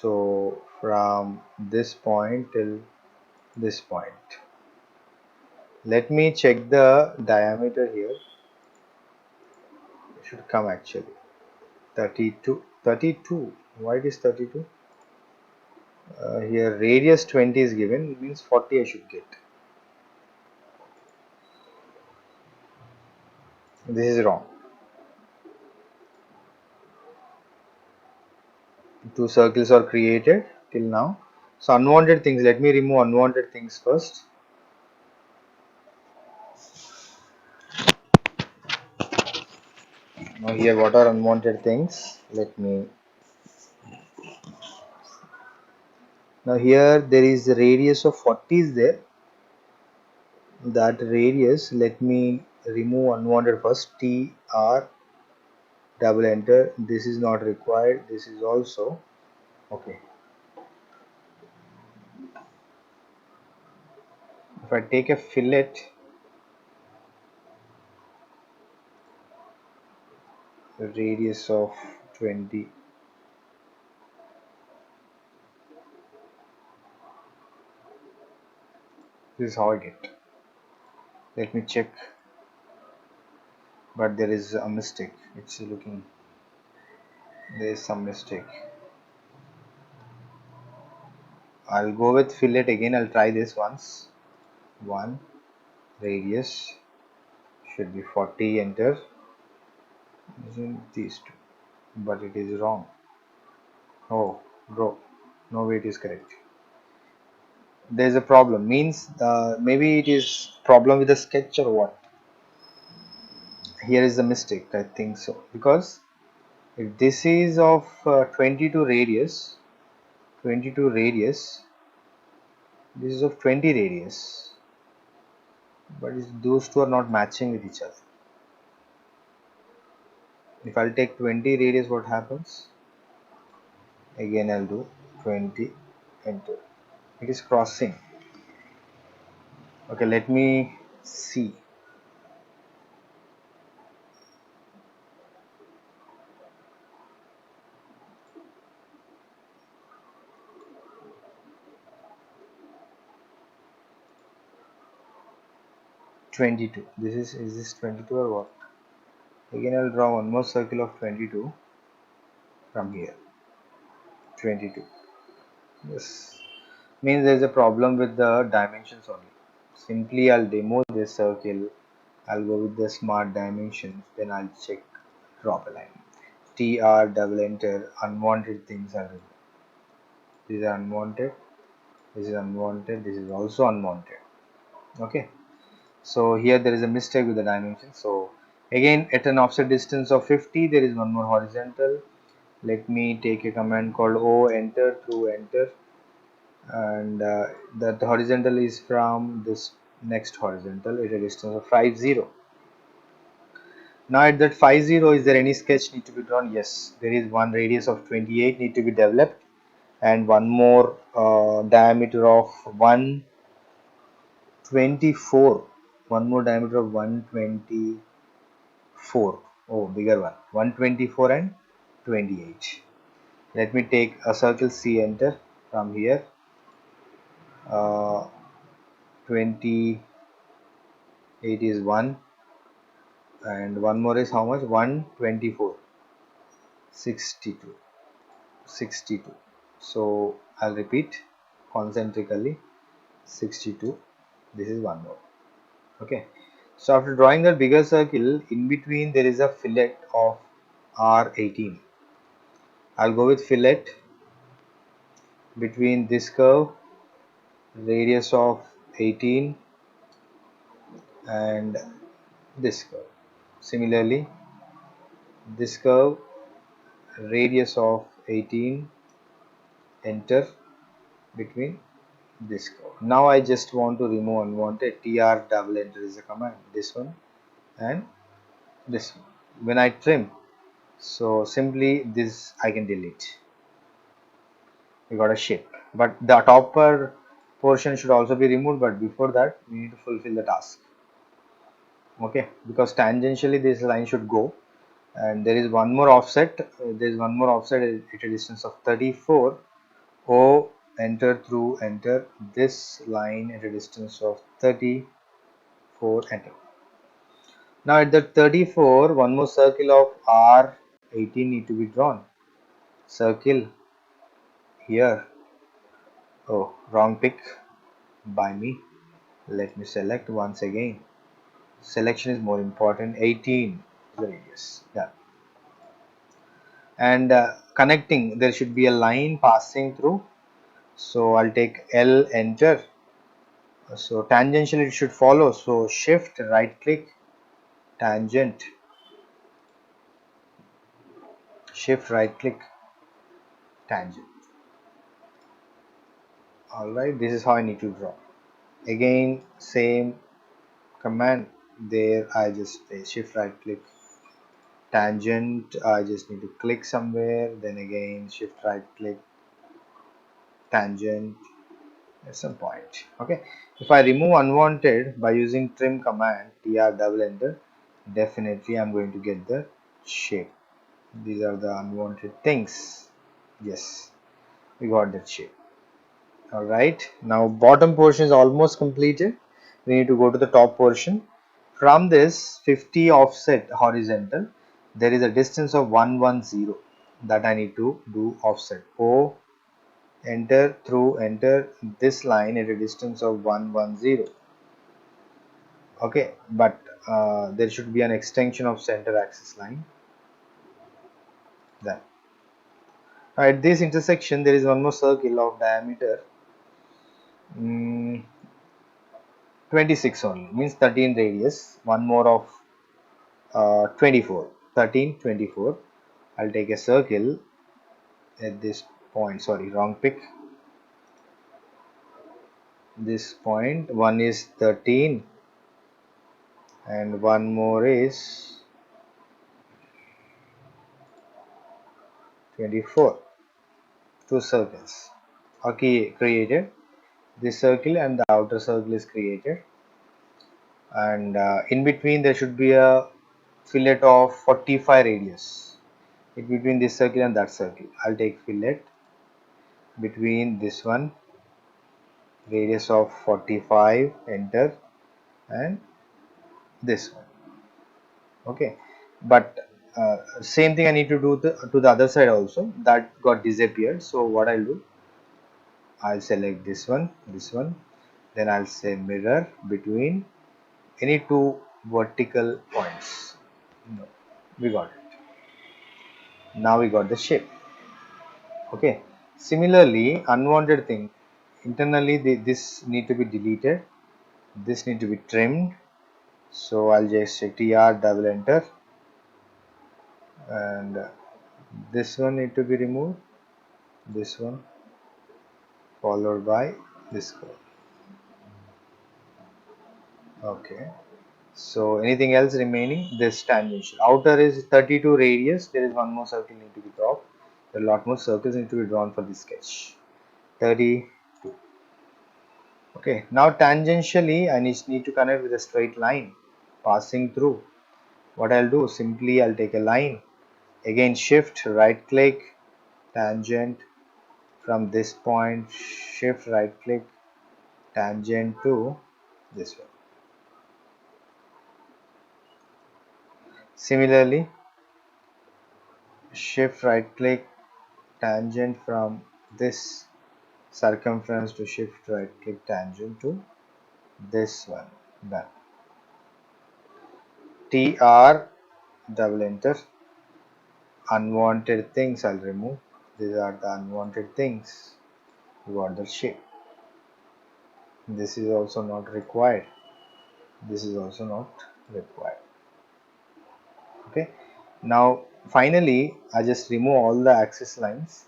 So from this point till this point, let me check the diameter here. It should come actually 32. Why it is 32? Here radius 20 is given, it means 40 I should get. This is wrong. Two circles are created till now. So unwanted things, let me remove unwanted things first. Now here what are unwanted things? Now here there is a radius of 40 is there. That radius, let me remove unwanted first. TR, double enter. This is not required. This is also okay. If I take a fillet, radius of 20, this is how I get. Let me check, but there is a mistake. It's looking, there is some mistake. I'll go with fillet again. I'll try this once. One radius should be 40, enter. Using these two, but it is wrong. Oh, bro, no way it is correct. There's a problem, means maybe it is problem with the sketch or what. Here is the mistake, I think so, because if this is of 22 radius, this is of 20 radius, but those two are not matching with each other. If I'll take 20 radius, what happens? Again I'll do 20, enter. It is crossing. Okay, let me see. Twenty-two. Is this 22 or what? Again I'll draw one more circle of 22 from here. 22. Yes. Means there's a problem with the dimensions only. Simply I'll demo this circle. I'll go with the smart dimensions. Then I'll check, drop a line. TR, double enter. Unwanted things are removed. These are unwanted. This is unwanted. This is also unwanted. Okay. So here there is a mistake with the dimension. So again at an offset distance of 50, there is one more horizontal. Let me take a command called O, enter, through enter, and that horizontal is from this next horizontal at a distance of 50. Now at that 50, is there any sketch need to be drawn? Yes, there is one radius of 28 need to be developed, and one more diameter of 124. One more diameter of 124. Oh, bigger one. 124 and 28. Let me take a circle C, enter from here. 28 is 1, and one more is how much? 124. 62. So I'll repeat concentrically. 62. This is one more. Okay. So after drawing that bigger circle, in between there is a fillet of R18. I'll go with fillet between this curve, radius of 18, and this curve. Similarly, this curve, radius of 18, enter, between this curve. Now I just want to remove unwanted. TR, double enter is a command. This one and this one. When I trim, so simply this I can delete. We got a shape, but the topper portion should also be removed, but before that we need to fulfill the task. Okay, because tangentially this line should go, and there is one more offset. There is one more offset at a distance of 34. O, enter through, enter this line at a distance of 34, enter. Now at the 34, one more circle of R18 need to be drawn. Circle here. Oh, wrong pick by me. Let me select once again. Selection is more important. 18 is the radius. Yeah. And connecting, there should be a line passing through. So I'll take L, enter. So tangentially it should follow. So shift, right click, tangent, shift, right click, tangent. Alright, this is how I need to draw. Again, same command. There I just shift, right click, tangent. I just need to click somewhere. Then again, shift, right click, tangent at some point. Okay. If I remove unwanted by using trim command, tr double enter, definitely I'm going to get the shape. These are the unwanted things. Yes, we got that shape. All right, now bottom portion is almost completed. We need to go to the top portion. From this 50 offset horizontal, there is a distance of 110 that I need to do offset. O, enter through, enter this line at a distance of 110. Okay, but there should be an extension of center axis line. Then at this intersection, there is one more circle of diameter 26 only, means 13 radius. One more of 24, 13, 24. I'll take a circle at this point. Sorry, wrong pick. This point, one is 13 and one more is 24. Two circles are created. This circle and the outer circle is created, and in between there should be a fillet of 45 radius in between this circle and that circle. I'll take fillet between this one, radius of 45, enter, and this one. Okay, but same thing I need to do to the other side also. That got disappeared. So what I'll do, I'll select this one, then I'll say mirror between any two vertical points. No, we got it. Now we got the shape. Okay. Similarly, unwanted thing, internally this need to be deleted. This need to be trimmed. So I'll just say tr double enter, and this one need to be removed. This one followed by this one. Okay. So anything else remaining? This tangential. Outer is 32 radius. There is one more circle need to be drawn. There are a lot more circles need to be drawn for this sketch. 32. Okay. Now tangentially, I need to connect with a straight line passing through. What I'll do, simply I'll take a line. Again, shift, right click, tangent from this point. Shift, right click, tangent to this one. Similarly, shift, right click, tangent from this circumference to shift, right click, tangent to this one. Done. tr double enter. Unwanted things I'll remove. These are the unwanted things. You got the shape. This is also not required. This is also not required. Okay. Now finally, I just remove all the axis lines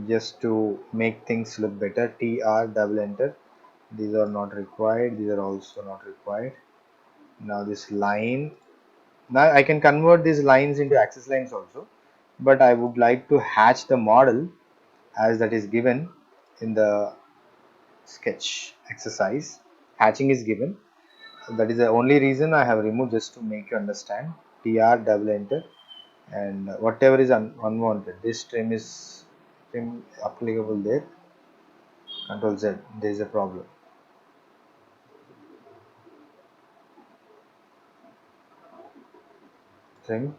just to make things look better. tr double enter. These are not required. These are also not required. Now this line. Now I can convert these lines into axis lines also, but I would like to hatch the model as that is given in the sketch exercise. Hatching is given. That is the only reason I have removed, just to make you understand. tr double enter, and whatever is unwanted, this trim is trim applicable there. Control Z. There is a problem. Trim.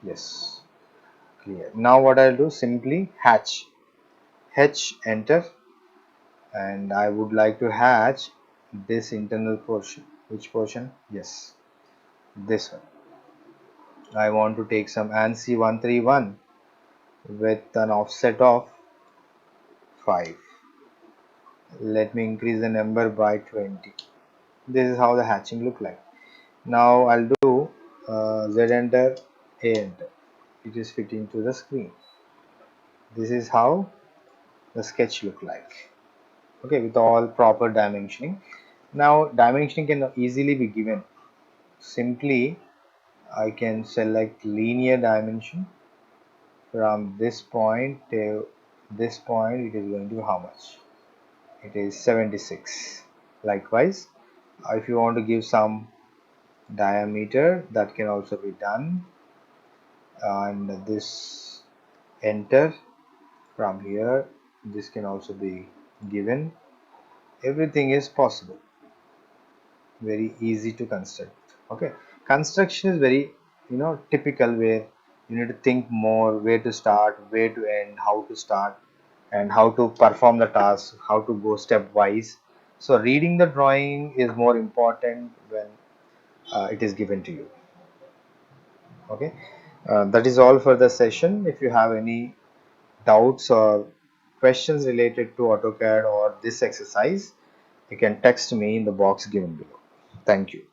Yes. Clear. Now what I'll do, simply hatch. H, enter, and I would like to hatch this internal portion. Which portion? Yes, this one. I want to take some ANSYS 131 with an offset of 5. Let me increase the number by 20. This is how the hatching look like. Now I'll do Z enter, A enter. It is fitting to the screen. This is how the sketch look like. Okay, with all proper dimensioning. Now dimensioning can easily be given. Simply I can select linear dimension. From this point to this point, it is going to be how much? It is 76. Likewise, if you want to give some diameter, that can also be done, and this enter. From here, this can also be given. Everything is possible, very easy to construct. Okay, construction is very typical, where you need to think more, where to start, where to end, how to start, and how to perform the task, how to go stepwise. So reading the drawing is more important when it is given to you. Okay, that is all for the session. If you have any doubts or questions related to AutoCAD or this exercise, you can text me in the box given below. Thank you.